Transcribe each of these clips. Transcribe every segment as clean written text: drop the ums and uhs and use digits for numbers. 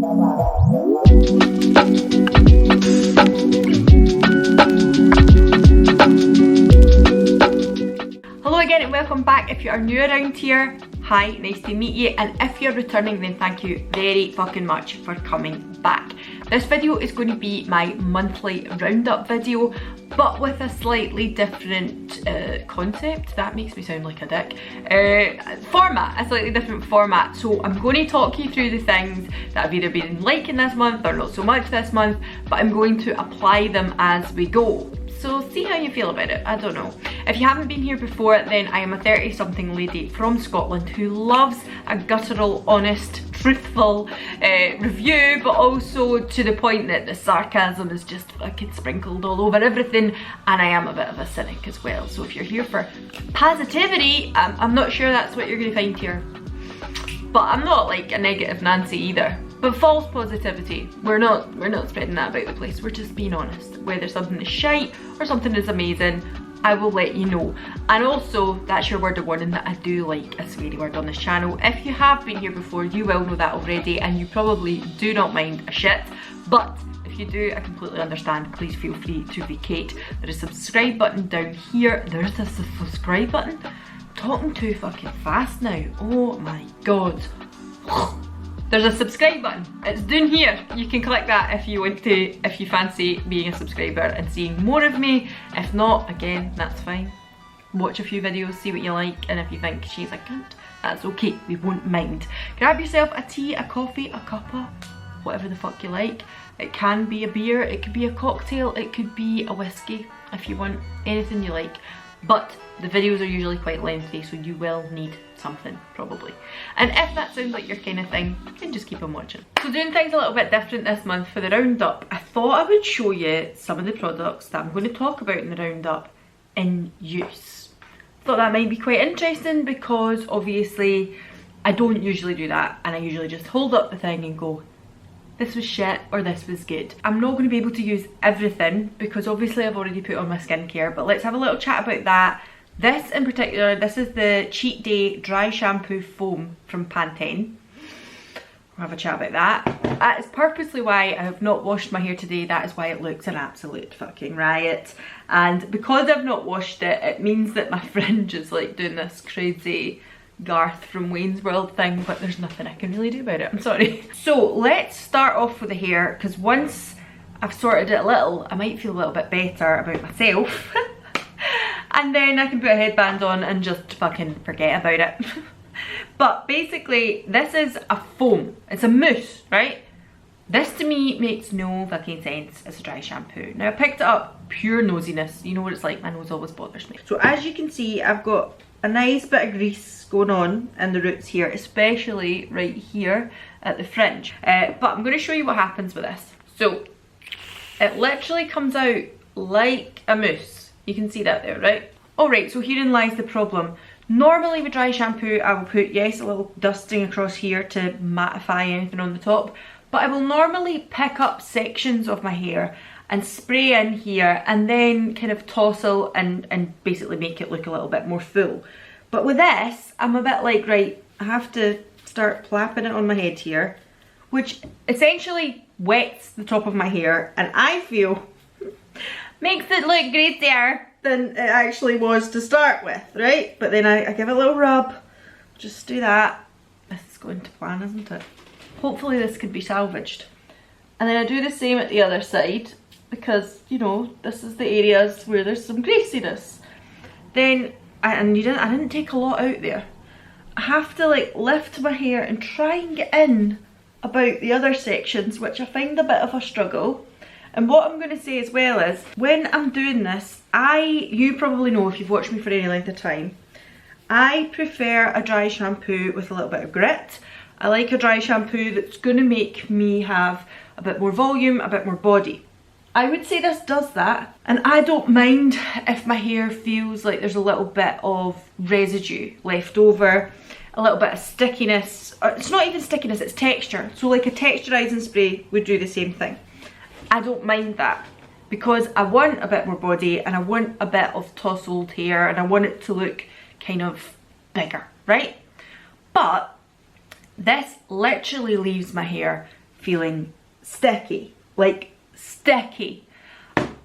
Hello again and welcome back. If you are new around here, hi, nice to meet you, and if you're returning then thank you very fucking much for coming back. This video is going to be my monthly roundup video, but with a slightly different concept. That makes me sound like a dick. Format, a slightly different format. So I'm going to talk you through the things that I've either been liking this month or not so much this month, but I'm going to apply them as we go. So see how you feel about it, I don't know. If you haven't been here before, then I am a 30-something lady from Scotland who loves a guttural, honest, truthful review, but also to the point that the sarcasm is just fucking sprinkled all over everything, and I am a bit of a cynic as well. So if you're here for positivity, I'm not sure that's what you're gonna find here. But I'm not like a negative Nancy either. But false positivity, we're not spreading that about the place. We're just being honest. Whether something is shite or something is amazing, I will let you know. And also, that's your word of warning that I do like a sweary word on this channel. If you have been here before, you will know that already, and you probably do not mind a shit. But if you do, I completely understand. Please feel free to vacate. There is a subscribe button down here. There's a subscribe button. I'm talking too fucking fast now. Oh my god. There's a subscribe button. It's down here. You can click that if you want to, if you fancy being a subscriber and seeing more of me. If not, again, that's fine. Watch a few videos, see what you like, and if you think she's a cunt, that's okay, we won't mind. Grab yourself a tea, a coffee, a cuppa, whatever the fuck you like. It can be a beer, it could be a cocktail, it could be a whiskey, if you want, anything you like. But the videos are usually quite lengthy, so you will need something, probably. And if that sounds like your kind of thing, then just keep on watching. So doing things a little bit different this month for the roundup, I thought I would show you some of the products that I'm going to talk about in the roundup in use. Thought that might be quite interesting because obviously I don't usually do that, and I usually just hold up the thing and go, this was shit or this was good. I'm not going to be able to use everything because obviously I've already put on my skincare, but let's have a little chat about that. This in particular, this is the Cheat Day Dry Shampoo Foam from Pantene. We'll have a chat about that. That is purposely why I have not washed my hair today. That is why it looks an absolute fucking riot. And because I've not washed it, it means that my fringe is like doing this crazy Garth from Wayne's World thing, but there's nothing I can really do about it, I'm sorry. So let's start off with the hair, because once I've sorted it a little, I might feel a little bit better about myself. And then I can put a headband on and just fucking forget about it. But basically, this is a foam. It's a mousse, right? This to me makes no fucking sense as a dry shampoo. Now I picked it up pure nosiness. You know what it's like, my nose always bothers me. So as you can see, I've got a nice bit of grease going on in the roots here, especially right here at the fringe. But I'm going to show you what happens with this. So it literally comes out like a mousse. You can see that there, right? Alright, so herein lies the problem. Normally with dry shampoo, I will put, yes, a little dusting across here to mattify anything on the top, but I will normally pick up sections of my hair and spray in here and then kind of tousle and basically make it look a little bit more full. But with this, I'm a bit like, right, I have to start plapping it on my head here, which essentially wets the top of my hair, and I feel makes it look greasier than it actually was to start with, right? But then I give it a little rub, just do that. This is going to plan, isn't it? Hopefully this could be salvaged. And then I do the same at the other side, because, you know, this is the areas where there's some greasiness. Then, I didn't take a lot out there. I have to like lift my hair and try and get in about the other sections, which I find a bit of a struggle. And what I'm going to say as well is, when I'm doing this, you probably know if you've watched me for any length of time, I prefer a dry shampoo with a little bit of grit. I like a dry shampoo that's going to make me have a bit more volume, a bit more body. I would say this does that, and I don't mind if my hair feels like there's a little bit of residue left over, a little bit of stickiness. It's not even stickiness, it's texture. So like a texturizing spray would do the same thing. I don't mind that because I want a bit more body and I want a bit of tousled hair and I want it to look kind of bigger, right? But this literally leaves my hair feeling sticky, like sticky.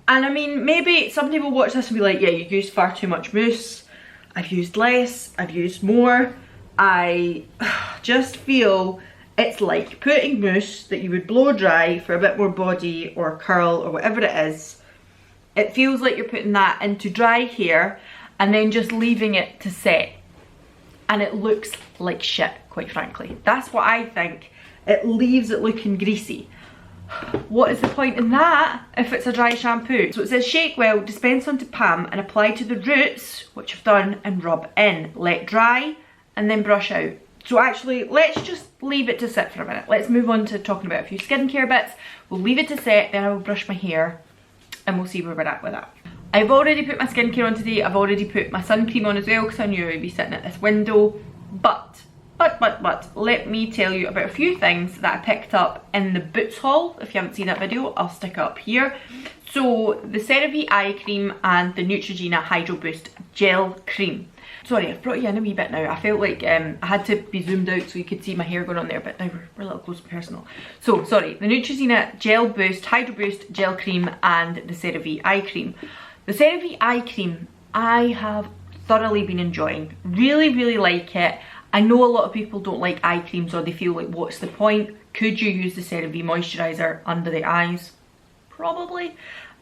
And I mean, maybe some people watch this and be like, yeah, you used far too much mousse. I've used less, I've used more. I just feel it's like putting mousse that you would blow dry for a bit more body or curl or whatever it is. It feels like you're putting that into dry hair and then just leaving it to set. And it looks like shit, quite frankly. That's what I think. It leaves it looking greasy. What is the point in that if it's a dry shampoo? So it says shake well, dispense onto palm and apply to the roots, which I've done, and rub in. Let dry and then brush out. So actually, let's just leave it to sit for a minute. Let's move on to talking about a few skincare bits. We'll leave it to set, then I will brush my hair and we'll see where we're at with that. I've already put my skincare on today. I've already put my sun cream on as well because I knew I would be sitting at this window. But, let me tell you about a few things that I picked up in the Boots haul. If you haven't seen that video, I'll stick it up here. So, the Cerave Eye Cream and the Neutrogena Hydro Boost Gel Cream. Sorry, I've brought you in a wee bit now. I felt like I had to be zoomed out so you could see my hair going on there, but now we're a little close and personal. So, sorry, the Neutrogena Gel Boost, Hydro Boost Gel Cream and the Cerave Eye Cream. The Cerave Eye Cream, I have thoroughly been enjoying. Really, really like it. I know a lot of people don't like eye creams or they feel like, what's the point? Could you use the CeraVe moisturiser under the eyes? Probably.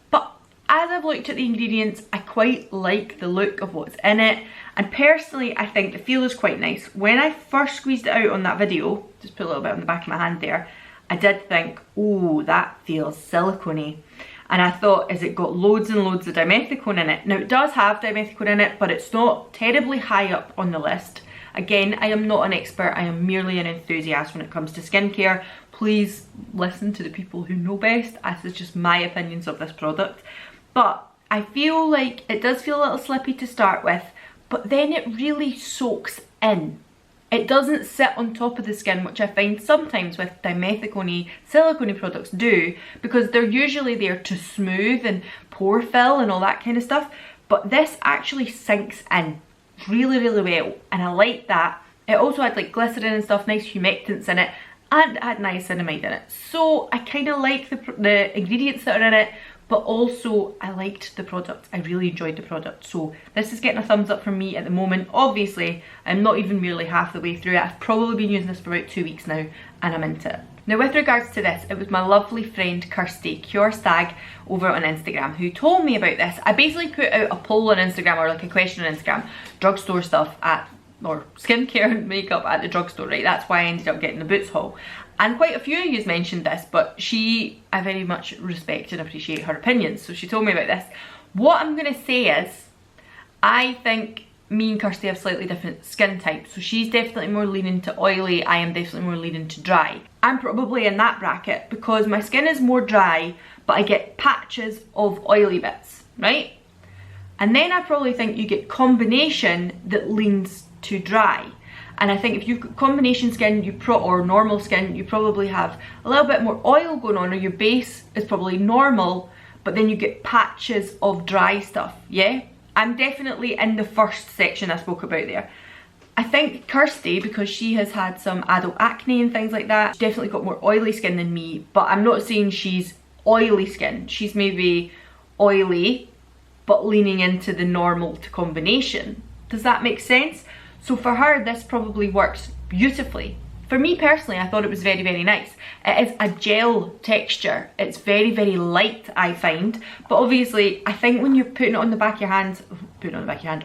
But as I've looked at the ingredients, I quite like the look of what's in it. And personally, I think the feel is quite nice. When I first squeezed it out on that video, just put a little bit on the back of my hand there, I did think, oh, that feels silicone-y. And I thought, has it got loads and loads of dimethicone in it? Now, it does have dimethicone in it, but it's not terribly high up on the list. Again, I am not an expert, I am merely an enthusiast when it comes to skincare. Please listen to the people who know best. This is just my opinions of this product. But I feel like it does feel a little slippy to start with, but then it really soaks in. It doesn't sit on top of the skin, which I find sometimes with dimethicone silicone products do, because they're usually there to smooth and pore fill and all that kind of stuff. But this actually sinks in really, really well, and I like that. It also had like glycerin and stuff, nice humectants in it, and it had niacinamide in it. So I kind of like the ingredients that are in it, but also I liked the product. I really enjoyed the product. So this is getting a thumbs up from me at the moment. Obviously, I'm not even nearly half the way through it. I've probably been using this for about 2 weeks now, and I'm into it. Now, with regards to this, it was my lovely friend Kirsty, Cure Stag, over on Instagram, who told me about this. I basically put out a poll on Instagram, or like a question on Instagram, drugstore stuff or skincare and makeup at the drugstore, right? That's why I ended up getting the Boots haul. And quite a few of you mentioned this, but I very much respect and appreciate her opinions. So she told me about this. What I'm gonna say is, I think me and Kirsty have slightly different skin types. So she's definitely more leaning to oily, I am definitely more leaning to dry. I'm probably in that bracket because my skin is more dry, but I get patches of oily bits, right? And then I probably think you get combination that leans to dry. And I think if you've got combination skin, or normal skin, you probably have a little bit more oil going on, or your base is probably normal, but then you get patches of dry stuff, yeah? I'm definitely in the first section I spoke about there. I think Kirsty, because she has had some adult acne and things like that, she's definitely got more oily skin than me, but I'm not saying she's oily skin. She's maybe oily, but leaning into the normal to combination. Does that make sense? So for her, this probably works beautifully. For me personally, I thought it was very, very nice. It is a gel texture. It's very, very light, I find. But obviously, I think when you're putting it on the back of your hand,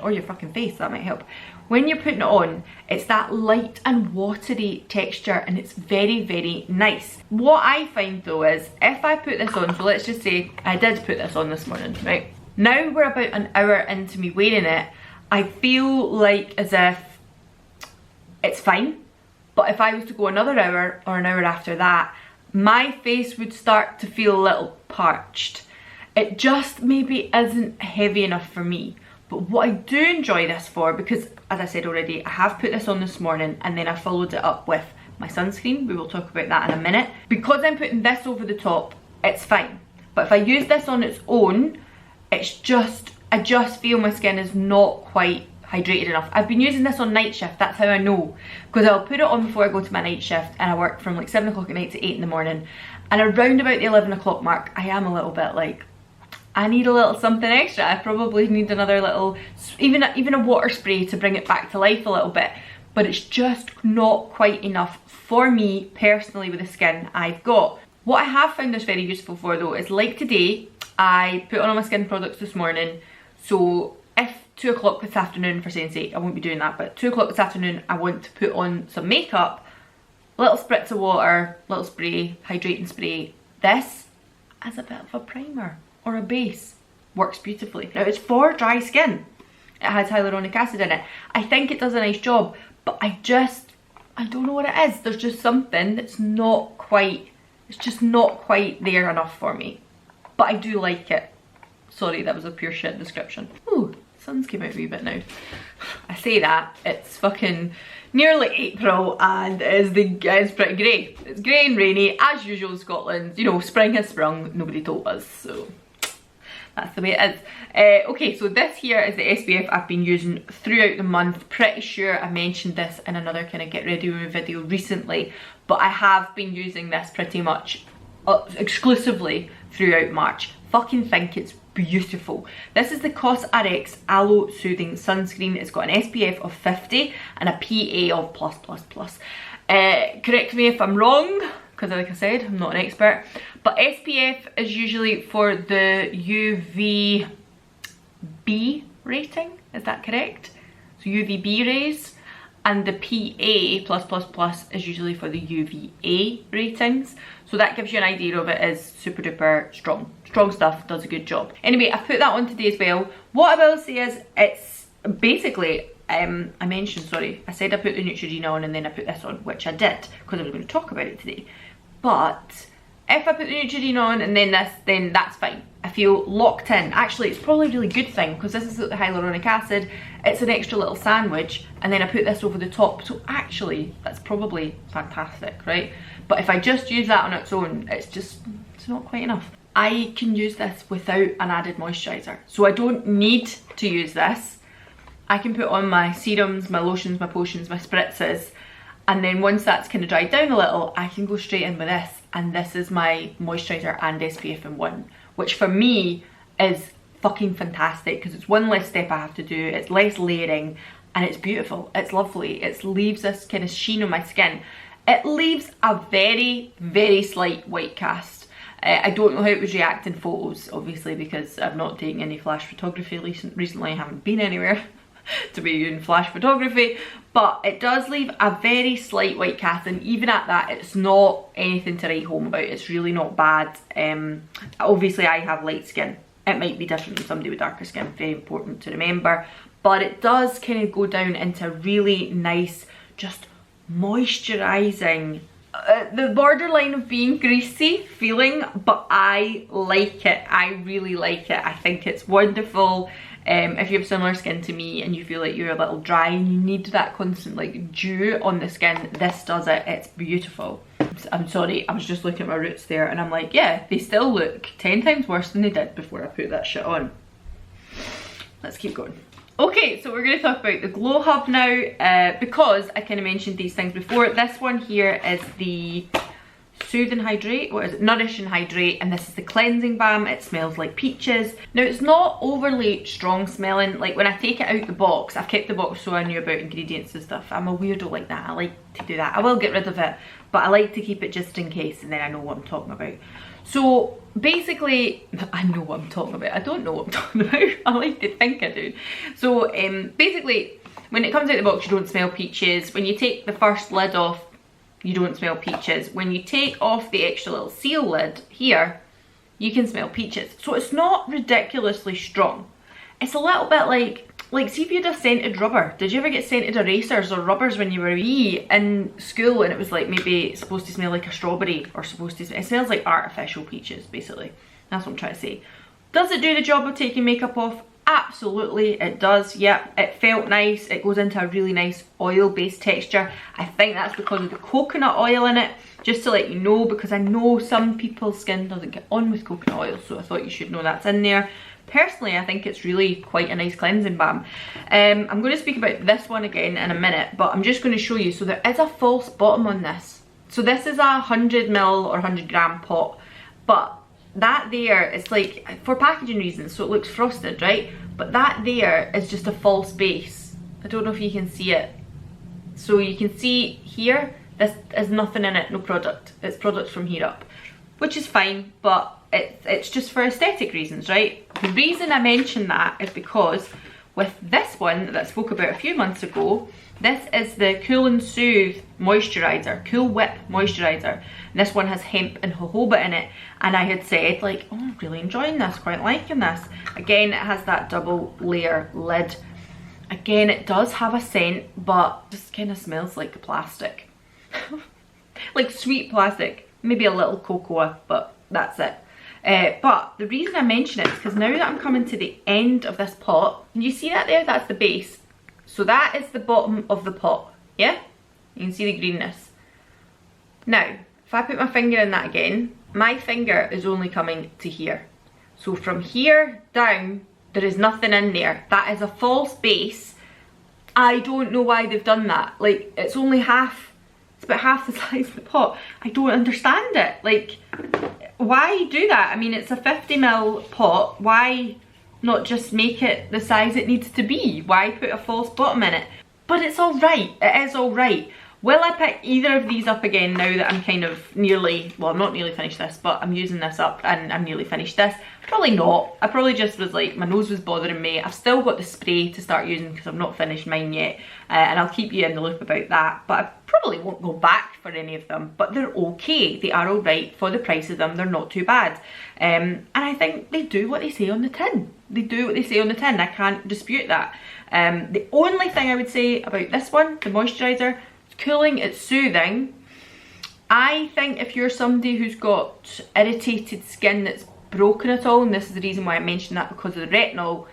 or your fucking face, that might help. When you're putting it on, it's that light and watery texture, and it's very, very nice. What I find though is, if I put this on, so let's just say I did put this on this morning, right? Now we're about an hour into me wearing it, I feel like as if it's fine. But if I was to go another hour or an hour after that, my face would start to feel a little parched. It just maybe isn't heavy enough for me. But what I do enjoy this for, because as I said already, I have put this on this morning and then I followed it up with my sunscreen. We will talk about that in a minute. Because I'm putting this over the top, it's fine. But if I use this on its own, it's just, I just feel my skin is not quite hydrated enough. I've been using this on night shift, that's how I know, because I'll put it on before I go to my night shift, and I work from like 7 o'clock at night to 8 in the morning, and around about the 11 o'clock mark I am a little bit like, I need a little something extra. I probably need another little, even a water spray to bring it back to life a little bit, but it's just not quite enough for me personally with the skin I've got. What I have found this very useful for though is, like today, I put on all my skin products this morning, so if 2 o'clock this afternoon, for saying sake, I won't be doing that, but 2 o'clock this afternoon I want to put on some makeup, little spritz of water, little spray, hydrating spray, this as a bit of a primer or a base works beautifully. Now it's for dry skin, it has hyaluronic acid in it. I think it does a nice job, but I don't know what it is. There's just something that's not quite, it's just not quite there enough for me, but I do like it. Sorry, that was a pure shit description. Ooh, sun's came out a wee bit now. I say that, it's fucking nearly April and it's pretty grey. It's grey and rainy as usual in Scotland. You know, spring has sprung, nobody told us, so that's the way it is. Okay, so this here is the SPF I've been using throughout the month. Pretty sure I mentioned this in another kind of get ready with me video recently, but I have been using this pretty much exclusively throughout March. Fucking think it's beautiful. This is the CosRx Aloe Soothing Sunscreen. It's got an SPF of 50 and a PA of plus. Correct me if I'm wrong, because like I said, I'm not an expert, but SPF is usually for the UVB rating, is that correct? So UVB rays, and the PA++ is usually for the UVA ratings. So that gives you an idea of it is super duper strong. Strong stuff, does a good job. Anyway, I put that on today as well. What I will say is, it's basically, I mentioned, sorry, I said I put the Neutrogena on and then I put this on, which I did, because I was going to talk about it today. But if I put the Neutrogena on and then this, then that's fine. I feel locked in. Actually, it's probably a really good thing, because this is the hyaluronic acid, it's an extra little sandwich, and then I put this over the top, so actually that's probably fantastic, right? But if I just use that on its own, it's not quite enough. I can use this without an added moisturiser, so I don't need to use this. I can put on my serums, my lotions, my potions, my spritzes, and then once that's kind of dried down a little, I can go straight in with this, and this is my moisturiser and SPF in one, which for me is fucking fantastic, because it's one less step I have to do, it's less layering, and it's beautiful, it's lovely. It leaves this kind of sheen on my skin. It leaves a very, very slight white cast. I don't know how it would react in photos, obviously, because I've not taken any flash photography recently. I haven't been anywhere to be doing flash photography, but it does leave a very slight white cast, and even at that, it's not anything to write home about. It's really not bad. Obviously, I have light skin. It might be different from somebody with darker skin, very important to remember, but it does kind of go down into really nice, just moisturising, the borderline of being greasy feeling, but I like it. I really like it. I think it's wonderful. If you have similar skin to me and you feel like you're a little dry and you need that constant like dew on the skin, this does it. It's beautiful. I'm sorry, I was just looking at my roots there and I'm like, yeah, they still look 10 times worse than they did before I put that shit on. Let's keep going. Okay, so we're going to talk about the Glow Hub now, because I kind of mentioned these things before. This one here is the Soothe and Hydrate, what is it? Nourish and Hydrate, and this is the cleansing balm. It smells like peaches. Now it's not overly strong smelling. Like when I take it out the box, I've kept the box so I knew about ingredients and stuff. I'm a weirdo like that. I like to do that. I will get rid of it, but I like to keep it just in case, and then I know what I'm talking about. So basically, I know what I'm talking about. I don't know what I'm talking about. I like to think I do. So basically, when it comes out of the box, you don't smell peaches. When you take the first lid off, you don't smell peaches. When you take off the extra little seal lid here, you can smell peaches. So it's not ridiculously strong. It's a little bit like see if you had a scented rubber. Did you ever get scented erasers or rubbers when you were wee in school, and it was like maybe supposed to smell like a strawberry, or supposed to smell, it smells like artificial peaches basically. That's what I'm trying to say. Does it do the job of taking makeup off? Absolutely it does. Yep, it felt nice. It goes into a really nice oil based texture. I think that's because of the coconut oil in it, just to let you know, because I know some people's skin doesn't get on with coconut oil, so I thought you should know that's in there. Personally, I think it's really quite a nice cleansing balm. I'm going to speak about this one again in a minute, but I'm just going to show you. So there is a false bottom on this. So this is a 100ml or 100g pot, but that there is like, for packaging reasons, so it looks frosted, right? But that there is just a false base. I don't know if you can see it. So you can see here, this is nothing in it, no product. It's product from here up, which is fine, but it's just for aesthetic reasons, right? The reason I mention that is because with this one that I spoke about a few months ago, this is the Cool and Soothe moisturizer, Cool Whip moisturizer. And this one has hemp and jojoba in it, and I had said like, oh, I'm really enjoying this, quite liking this. Again, it has that double layer lid. Again, it does have a scent, but just kind of smells like plastic. Like sweet plastic, maybe a little cocoa, but that's it. But the reason I mention it is because now that I'm coming to the end of this pot, and you see that there, that's the base. So that is the bottom of the pot, yeah? You can see the greenness. Now, if I put my finger in that again, my finger is only coming to here. So from here down, there is nothing in there. That is a false base. I don't know why they've done that. Like, it's only half, it's about half the size of the pot. I don't understand it. Like, why do that? I mean, it's a 50ml pot. Why not just make it the size it needs to be? Why put a false bottom in it? But it's all right. It is all right. Will I pick either of these up again now that I'm kind of nearly, well, I'm not nearly finished this, but I'm using this up and I'm nearly finished this? Probably not. I probably just was like, my nose was bothering me. I've still got the spray to start using because I've not finished mine yet, and I'll keep you in the loop about that. But I probably won't go back for any of them, but they're okay. They are all right for the price of them. They're not too bad. And I think they do what they say on the tin. They do what they say on the tin. I can't dispute that. The only thing I would say about this one, the moisturiser, it's cooling, it's soothing. I think if you're somebody who's got irritated skin that's broken at all, and this is the reason why I mentioned that, because of the retinol,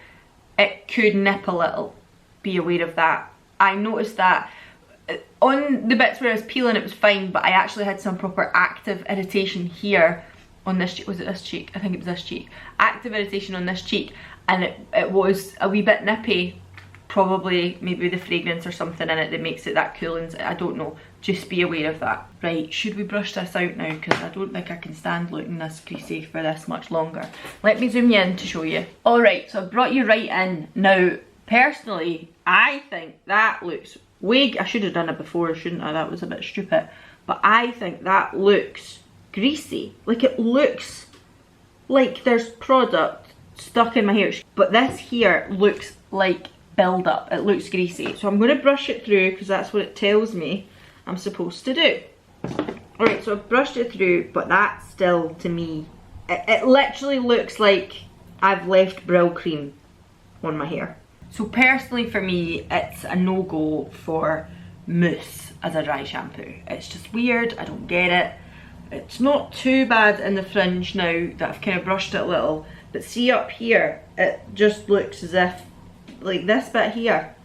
it could nip a little. Be aware of that. I noticed that on the bits where I was peeling it was fine, but I actually had some proper active irritation here on this cheek. Was it this cheek? I think it was this cheek. Active irritation on this cheek, and it was a wee bit nippy. Probably maybe the fragrance or something in it that makes it that cool, and I don't know. Just be aware of that. Right, should we brush this out now? Because I don't think I can stand looking this greasy for this much longer. Let me zoom you in to show you. Alright, so I've brought you right in. Now, personally, I think that looks way... I should have done it before, shouldn't I? That was a bit stupid. But I think that looks greasy. Like, it looks like there's product stuck in my hair. But this here looks like build up. It looks greasy. So I'm going to brush it through because that's what it tells me I'm supposed to do. Alright, so I've brushed it through, but that still, to me, it literally looks like I've left Brill cream on my hair. So personally for me, it's a no-go for mousse as a dry shampoo. It's just weird, I don't get it. It's not too bad in the fringe now that I've kind of brushed it a little, but see up here, it just looks as if, like this bit here,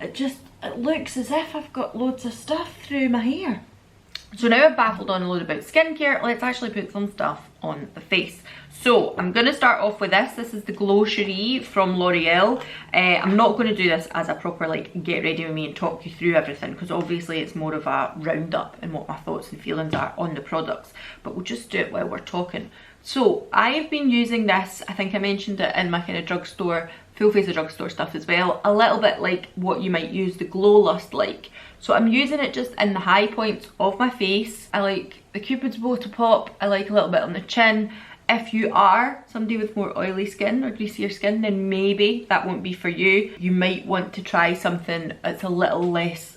it looks as if I've got loads of stuff through my hair. So now I've baffled on a load about skincare, let's actually put some stuff on the face. So I'm going to start off with this. This is the Glow Cherie from L'Oreal. I'm not going to do this as a proper like get ready with me and talk you through everything, because obviously it's more of a roundup in what my thoughts and feelings are on the products, but we'll just do it while we're talking. So I've been using this, I think I mentioned it in my kind of drugstore, full face of drugstore stuff as well, a little bit like what you might use the Glow Lust like. So I'm using it just in the high points of my face. I like the Cupid's bow to pop, I like a little bit on the chin. If you are somebody with more oily skin or greasier skin, then maybe that won't be for you. You might want to try something that's a little less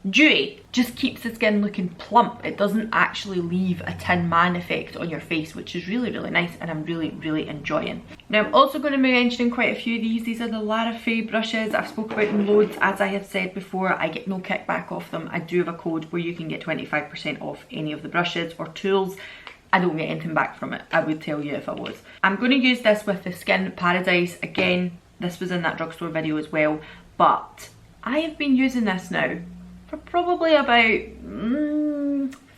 dewy. Just keeps the skin looking plump. It doesn't actually leave a Tin Man effect on your face, which is really, really nice, and I'm really, really enjoying. Now I'm also going to be mentioning quite a few of these. These are the Larafay brushes. I've spoke about them loads. As I have said before, I get no kickback off them. I do have a code where you can get 25% off any of the brushes or tools. I don't get anything back from it, I would tell you if I was. I'm going to use this with the Skin Paradise. Again, this was in that drugstore video as well, but I have been using this now for probably about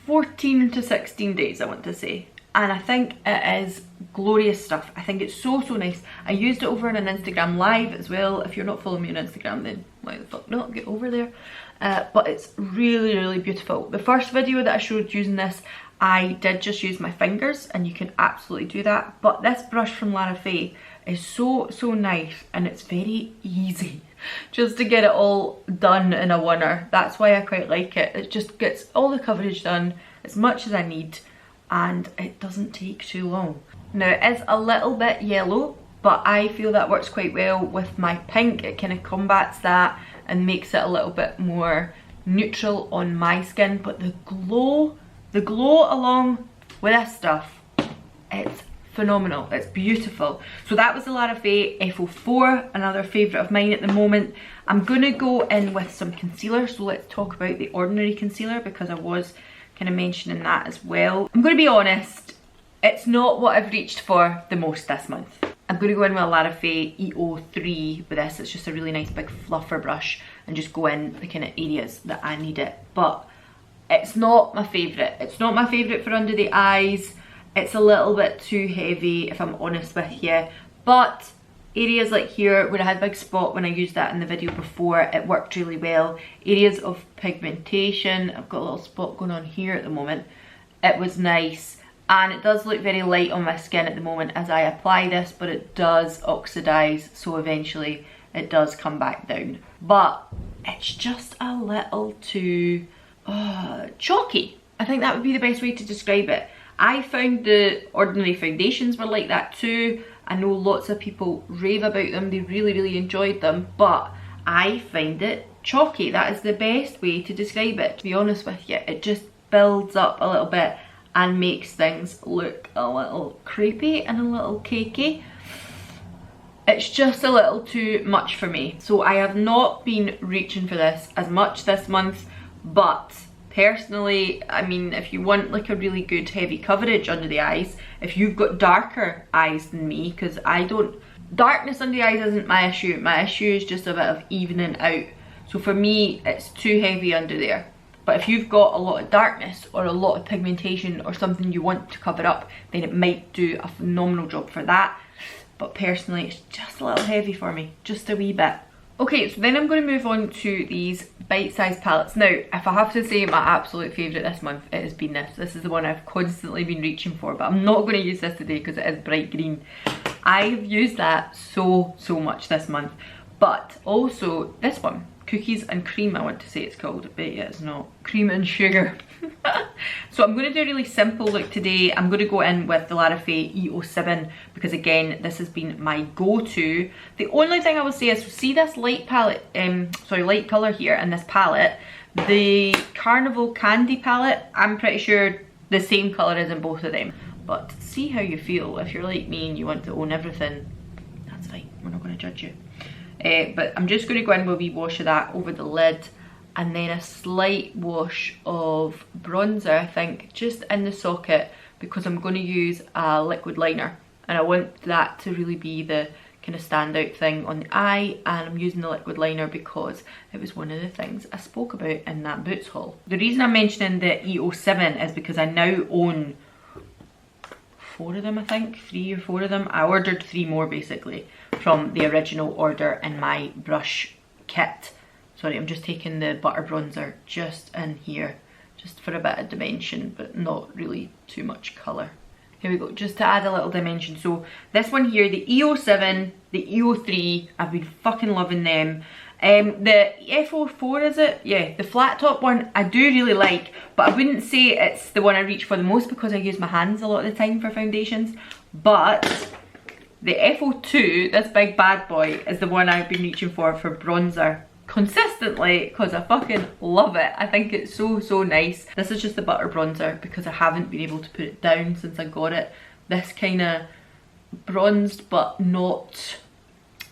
14 to 16 days, I want to say. and I think it is glorious stuff. I think it's so nice. I used it over on an Instagram live as well. If you're not following me on Instagram, then why the fuck not, get over there. But it's really beautiful. The first video that I showed using this, I did just use my fingers, and you can absolutely do that, but this brush from Lara Faye is so nice, and it's very easy just to get it all done in a oneer. That's why I quite like it. It just gets all the coverage done as much as I need, and it doesn't take too long. Now it is a little bit yellow, but I feel that works quite well with my pink. It kind of combats that and makes it a little bit more neutral on my skin. But the glow along with this stuff, it's phenomenal. It's beautiful. So that was the Lara Faye F04, another favourite of mine at the moment. I'm going to go in with some concealer, so let's talk about the Ordinary concealer, because I was kind of mentioning that as well. I'm going to be honest, it's not what I've reached for the most this month. I'm going to go in with a Lara Faye E.l.f. with this. It's just a really nice big fluffer brush, and just go in the kind of areas that I need it. But it's not my favourite. It's not my favourite for under the eyes. It's a little bit too heavy, if I'm honest with you. But areas like here, where I had a big spot when I used that in the video before, it worked really well. Areas of pigmentation, I've got a little spot going on here at the moment. It was nice. And it does look very light on my skin at the moment as I apply this, but it does oxidise, so eventually it does come back down. But it's just a little too chalky. I think that would be the best way to describe it. I found the Ordinary foundations were like that too. I know lots of people rave about them, they really enjoyed them, but I find it chalky. That is the best way to describe it, to be honest with you. It just builds up a little bit and makes things look a little creepy and a little cakey. It's just a little too much for me. So I have not been reaching for this as much this month, but personally, I mean, if you want like a really good heavy coverage under the eyes, if you've got darker eyes than me, because I don't, darkness under the eyes isn't my issue. My issue is just a bit of evening out. So for me, it's too heavy under there. But if you've got a lot of darkness or a lot of pigmentation or something you want to cover up, then it might do a phenomenal job for that. But personally, it's just a little heavy for me, just a wee bit. Okay, so then I'm going to move on to these bite-sized palettes. Now, if I have to say my absolute favourite this month, it has been this. This is the one I've constantly been reaching for, but I'm not going to use this today because it is bright green. I've used that so much this month. But also this one, Cookies and Cream, I want to say it's called, but yeah, it's not. Cream and Sugar. So I'm going to do a really simple look today. I'm going to go in with the Lara Faye E07 because again, this has been my go-to. The only thing I will say is, see this light palette, light colour here in this palette, the Carnival Candy palette, I'm pretty sure the same colour is in both of them. But see how you feel. If you're like me and you want to own everything, that's fine, we're not going to judge you. But I'm just going to go in with a wee wash of that over the lid, and then a slight wash of bronzer, I think, just in the socket, because I'm going to use a liquid liner and I want that to really be the kind of standout thing on the eye. And I'm using the liquid liner because it was one of the things I spoke about in that Boots haul. The reason I'm mentioning the E07 is because I now own 4 of them, I think, 3 or 4 of them. I ordered 3 more basically from the original order in my brush kit. Sorry, I'm just taking the butter bronzer just in here, just for a bit of dimension, but not really too much colour. Here we go, just to add a little dimension. So this one here, the E07, the E03, I've been fucking loving them. The F04, is it? Yeah, the flat top one I do really like, but I wouldn't say it's the one I reach for the most because I use my hands a lot of the time for foundations. But the F02, this big bad boy, is the one I've been reaching for bronzer consistently because I fucking love it. I think it's so nice. This is just the butter bronzer because I haven't been able to put it down since I got it. This kind of bronzed but not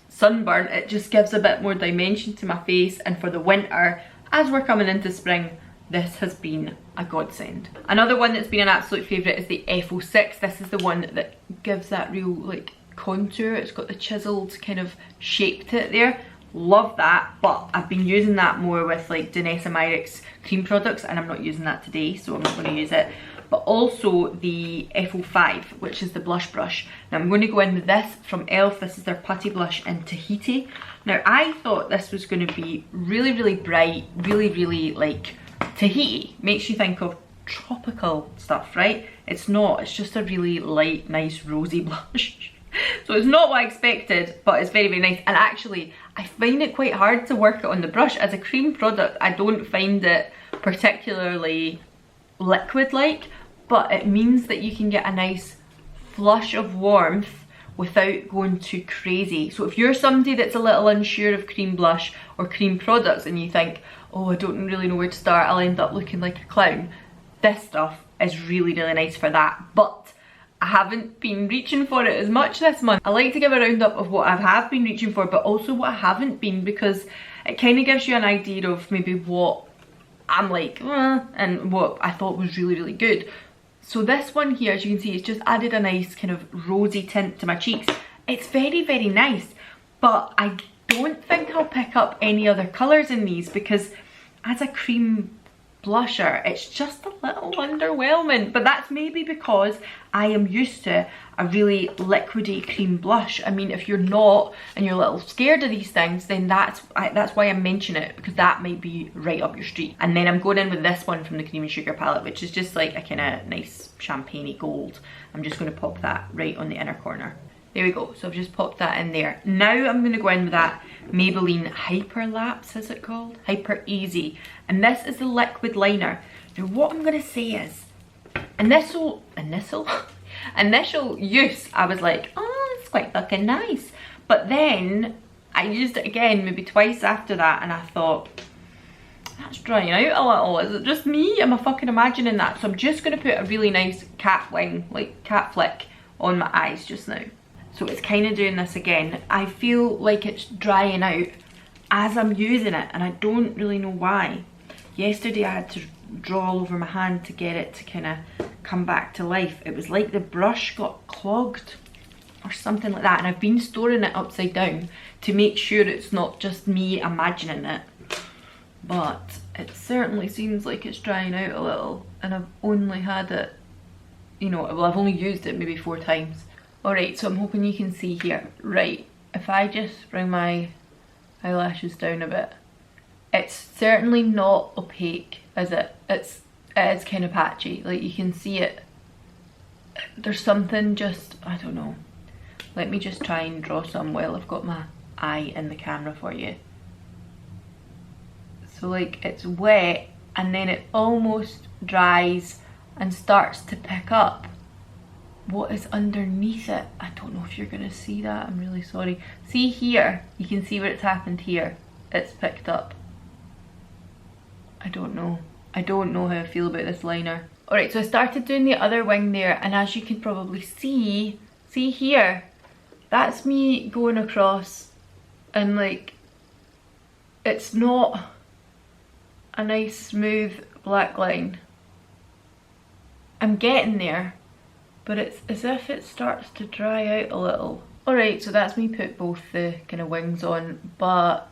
sunburn. It just gives a bit more dimension to my face, and for the winter, as we're coming into spring, this has been a godsend. Another one that's been an absolute favourite is the F06. This is the one that gives that real like contour. It's got the chiselled kind of shape to it there. Love that, but I've been using that more with like Danessa Myricks cream products, and I'm not using that today, so I'm not going to use it. but also the F05, which is the blush brush. Now I'm going to go in with this from E.l.f. This is their Putty blush in Tahiti. Now I thought this was going to be really, really bright, really, really like Tahiti. Makes you think of tropical stuff, right? It's not, it's just a really light, nice, rosy blush. So it's not what I expected, but it's very, very nice. And actually, I find it quite hard to work it on the brush. As a cream product, I don't find it particularly liquid-like, but it means that you can get a nice flush of warmth without going too crazy. So if you're somebody that's a little unsure of cream blush or cream products and you think, oh, I don't really know where to start, I'll end up looking like a clown, this stuff is really, really nice for that. But I haven't been reaching for it as much this month. I like to give a roundup of what I have been reaching for, but also what I haven't been, because it kind of gives you an idea of maybe what I'm like, and what I thought was really, really good. So this one here, as you can see, it's just added a nice kind of rosy tint to my cheeks. It's very, very nice, but I don't think I'll pick up any other colours in these, because as a cream blusher, it's just a little underwhelming. But that's maybe because I am used to a really liquidy cream blush. I mean, if you're not and you're a little scared of these things, then that's why I mention it, because that might be right up your street. And then I'm going in with this one from the Cream and Sugar palette, which is just like a kind of nice champagne-y gold. I'm just going to pop that right on the inner corner. There we go. So I've just popped that in there. Now I'm going to go in with that Maybelline Hyper Lapse, is it called? Hyper Easy. And this is the liquid liner. Now what I'm going to say is, initial use, I was like, oh, it's quite fucking nice. But then I used it again maybe twice after that, and I thought, that's drying out a little. Is it just me? Am I fucking imagining that? So I'm just going to put a really nice cat wing, like cat flick, on my eyes just now. So it's kind of doing this again. I feel like it's drying out as I'm using it, and I don't really know why. Yesterday I had to draw all over my hand to get it to kind of come back to life. It was like the brush got clogged or something like that, and I've been storing it upside down to make sure it's not just me imagining it. But it certainly seems like it's drying out a little, and I've only had it, you know, well, I've only used it maybe 4 times. Alright, so I'm hoping you can see here. Right, if I just bring my eyelashes down a bit, it's certainly not opaque, is it? It's kind of patchy, like you can see it. There's something just, I don't know. Let me just try and draw some while I've got my eye in the camera for you. So like it's wet and then it almost dries and starts to pick up what is underneath it. I don't know if you're gonna see that, I'm really sorry. See here, you can see where it's happened here. It's picked up. I don't know how I feel about this liner. Alright, so I started doing the other wing there, and as you can probably see here, that's me going across, and like, it's not a nice smooth black line. I'm getting there, but it's as if it starts to dry out a little. Alright, so that's me put both the kind of wings on, but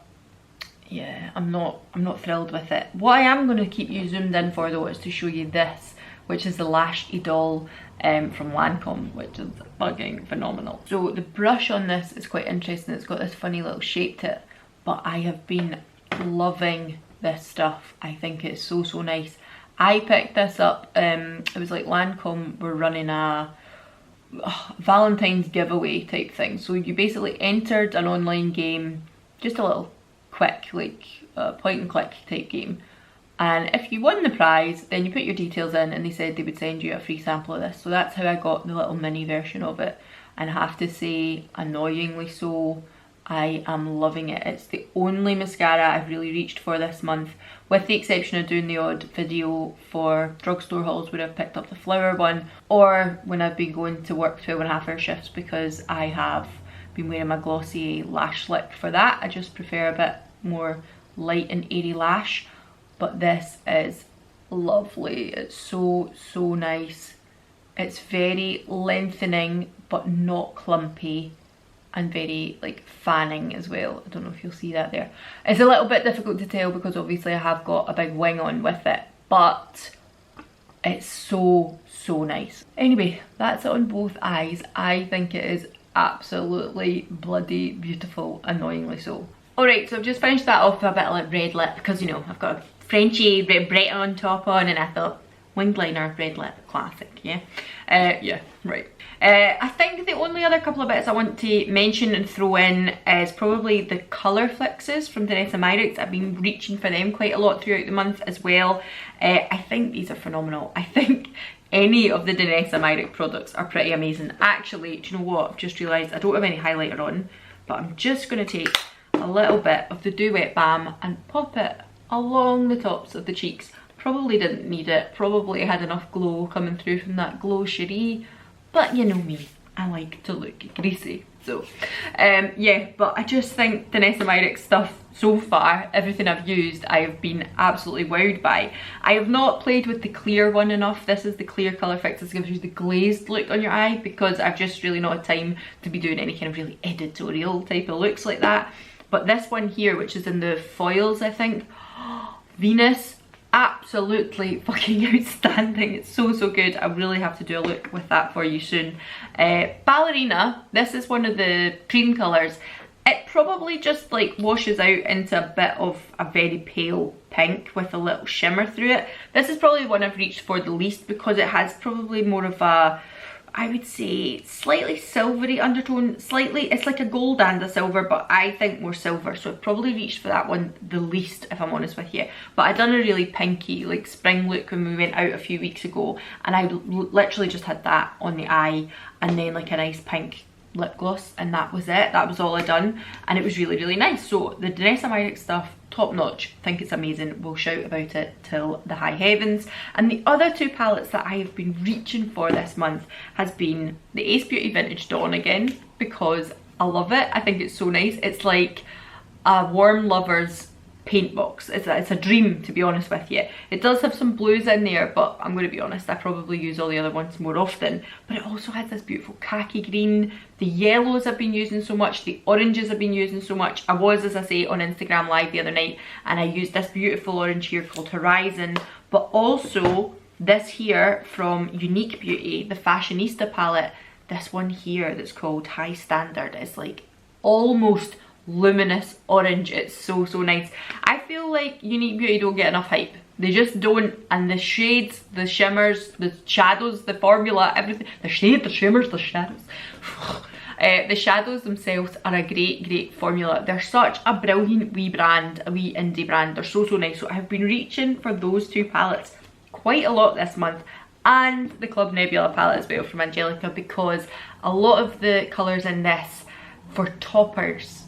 yeah, I'm not thrilled with it. What I am going to keep you zoomed in for though is to show you this, which is the Lash Idol from Lancome, which is fucking phenomenal. So the brush on this is quite interesting. It's got this funny little shape to it, but I have been loving this stuff. I think it's so nice. I picked this up, it was like Lancome were running a Valentine's giveaway type thing. So you basically entered an online game, just a little quick, like point and click type game. And if you won the prize, then you put your details in and they said they would send you a free sample of this. So that's how I got the little mini version of it. And I have to say, annoyingly so, I am loving it. It's the only mascara I've really reached for this month, with the exception of doing the odd video for drugstore hauls where I've picked up the flower one, or when I've been going to work 12.5-hour shifts because I have been wearing my Glossier lash lick for that. I just prefer a bit more light and airy lash, but this is lovely. It's so nice. It's very lengthening but not clumpy, and very like fanning as well. I don't know if you'll see that there. It's a little bit difficult to tell because obviously I have got a big wing on with it, but It's so nice. Anyway, that's it on both eyes. I think it is absolutely bloody beautiful, annoyingly so. Alright, so I've just finished that off with a bit of like red lip because, you know, I've got a Frenchy red Breton top on, and I thought winged liner, red lip, classic, yeah? Yeah, right. I think the only other couple of bits I want to mention and throw in is probably the colour fixes from Danessa Myricks. I've been reaching for them quite a lot throughout the month as well. I think these are phenomenal. I think any of the Danessa Myrick products are pretty amazing. Actually, do you know what? I've just realised I don't have any highlighter on, but I'm just going to take a little bit of the Dew Wet Balm and pop it along the tops of the cheeks. Probably didn't need it. Probably had enough glow coming through from that Glow Cherie. But you know me, I like to look greasy. So, yeah, but I just think Danessa Myricks stuff so far, everything I've used, I have been absolutely wowed by. I have not played with the clear one enough. This is the clear colour fix. This gives you the glazed look on your eye because I've just really not had time to be doing any kind of really editorial type of looks like that. But this one here, which is in the foils, I think, Venus, absolutely fucking outstanding. It's so good. I really have to do a look with that for you soon. Ballerina, this is one of the cream colours. It probably just like washes out into a bit of a very pale pink with a little shimmer through it. This is probably the one I've reached for the least because it has probably more of a, I would say, slightly silvery undertone. Slightly, it's like a gold and a silver, but I think more silver. So I've probably reached for that one the least, if I'm honest with you. But I done a really pinky, like spring look when we went out a few weeks ago. And I literally just had that on the eye and then like a nice pink lip gloss, and that was it. That was all I done, and it was really nice. So the Danessa Myricks stuff, top notch. Think it's amazing. We'll shout about it till the high heavens. And the other two palettes that I have been reaching for this month has been the Ace Beauty Vintage Dawn again, because I love it. I think it's so nice. It's like a warm lover's paint box. It's a dream, to be honest with you. It does have some blues in there, but I'm going to be honest, I probably use all the other ones more often. But it also has this beautiful khaki green. The yellows I've been using so much, the oranges I've been using so much. I was, as I say, on Instagram Live the other night, and I used this beautiful orange here called Horizon, but also this here from Unique Beauty, the Fashionista palette. This one here that's called High Standard is like almost luminous orange. It's so nice. I feel like Unique Beauty don't get enough hype. They just don't. And the shades, the shimmers, the shadows, the formula, everything, the shade, the shimmers, the shadows. The shadows themselves are a great formula. They're such a brilliant wee brand, a wee indie brand. They're so nice. So I've been reaching for those two palettes quite a lot this month, and the Club Nebula palette as well from Angelica, because a lot of the colours in this for toppers,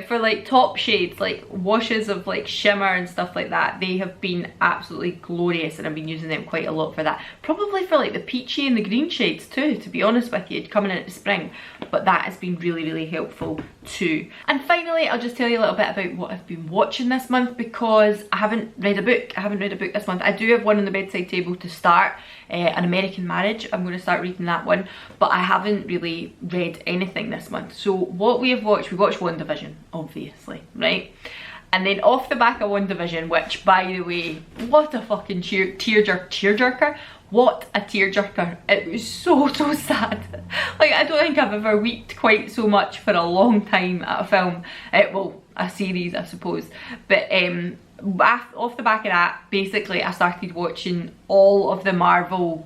for like top shades, like washes of like shimmer and stuff like that, they have been absolutely glorious, and I've been using them quite a lot for that. Probably for like the peachy and the green shades too, to be honest with you, coming into spring. But that has been really helpful too. And finally, I'll just tell you a little bit about what I've been watching this month, because I haven't read a book. I haven't read a book this month. I do have one on the bedside table to start, An American Marriage. I'm going to start reading that one, but I haven't really read anything this month. So what we watched WandaVision, obviously, right? And then off the back of WandaVision, which, by the way, what a fucking tearjerker. What a tearjerker. It was so sad. Like, I don't think I've ever wept quite so much for a long time at a film. Well, a series, I suppose. But off the back of that, basically I started watching all of the Marvel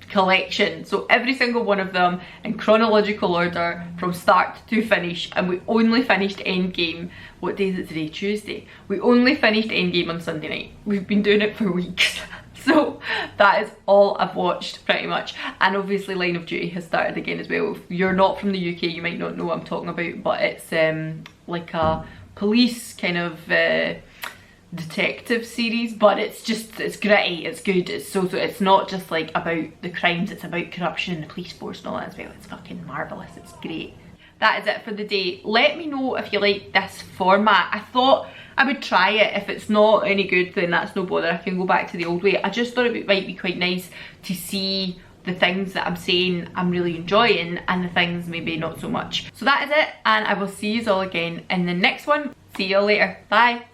collection, so every single one of them in chronological order from start to finish. And we only finished Endgame, what day is it today? Tuesday. We only finished Endgame on Sunday night. We've been doing it for weeks. So that is all I've watched pretty much. And obviously Line of Duty has started again as well. If you're not from the UK, you might not know what I'm talking about, but it's like a police kind of detective series, but it's gritty, it's good, it's so it's not just like about the crimes, it's about corruption in the police force and all that as well. It's fucking marvellous, it's great. That is it for the day. Let me know if you like this format. I thought I would try it. If it's not any good, then that's no bother, I can go back to the old way. I just thought it might be quite nice to see the things that I'm saying I'm really enjoying and the things maybe not so much. So that is it, and I will see you all again in the next one. See you all later. Bye.